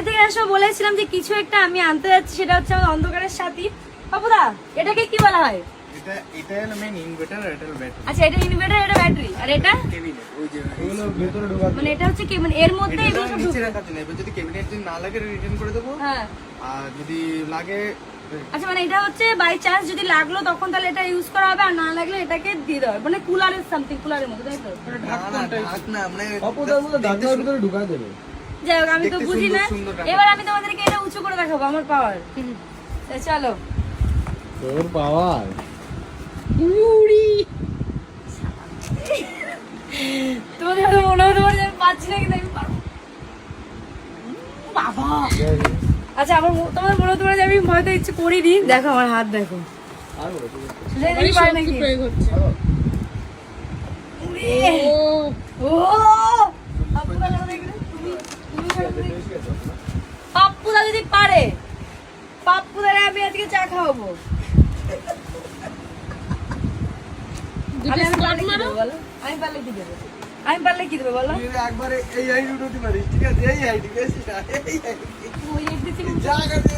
বাইরে থেকে আসার বলেছিলাম যে কিছু একটা আমি আনতে যাচ্ছি, সেটা হচ্ছে আমার অন্ধকারের সাথী। বাবুদা এটাকে কি বলা হয়? এটা হলো মেইন ইনভার্টার আর এটা হলো ব্যাটারি। আচ্ছা, এটা ইনভার্টার, এটা ব্যাটারি, আর এটা কেবিনেট। ওই যে এগুলো ভেতরে ঢোকাতে মানে এটা হচ্ছে কি, মানে এর মধ্যে এগুলো সব নিচে ঢুকবে? রাখার জন্য। এবার যদি কেবিনেট যদি না লাগে রিটার্ন করে দেবো, হ্যাঁ। আর যদি লাগে আচ্ছা, মানে এটা হচ্ছে বাই চান্স যদি লাগলো তখন তাহলে এটা ইউজ করা হবে, আর না লাগলে এটাকে দিয়ে দেওয়া হবে। মানে কুলারের সামথিং, কুলারের মতো, তাই তো? ঢাক না, মানে অপদার মধ্যে ঢাকনার ভিতরে ঢুকায় দেবে। যাই হোক, আমি তো দেখতে বুঝি না। সুন্দর টাকা। এবার আমি তোমাদেরকে এটা উঁচু করে দেখাবো, আমার পাওয়ার। চলো। তোর পাওয়ার তোমাদের হয়তো মনে হতে পারে যে আমি পাচ্ছি না, কিন্তু আমি পারবো। বাবা! আচ্ছা, তোমাদের মনে হতে পারে যে আমি হয়তো ইচ্ছে করিনি। দেখো আমার হাত, দেখো। আর বলো, ঠিক আছে। দেখি পারে নাকি? উড়ে! ও! পাপ্পুদা দেখো দেখলে? তুমি পারো দেখি? পাপ্পুদা যদি পারে, পাপ্পুদারে আমি আজকে চা খাওয়াবো। আমি পারলে কি দেবো বলো? আমি পারলে কি দেবো? আমি পারলে কি দেবো বলো? তুই একবারে এই হাইট উঠাতে পারিস, ঠিক আছে? এই হাইট, বেশি না, এই হাইট। ওই এক দিচ্ছি যা কাছে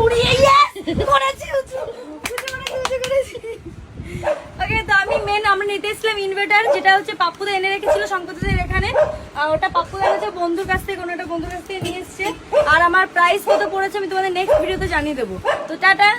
উড়িয়ে yes! করেছি, উঁচু করেছি। ওকে, তো আমরা নিতে এসেছিলাম ইনভার্টার, যেটা হচ্ছে পাপ্পুদা এনে রেখেছিল শঙ্করদের এখানে। ওটা পাপ্পুদা এনেছে বন্ধুর কাছ থেকে, কোনো একটা বন্ধুর কাছ থেকে নিয়ে এসছে। আর আমার প্রাইস কত পড়েছে আমি তোমাদের নেক্সট ভিডিওতে জানিয়ে দেবো। তো টাটা।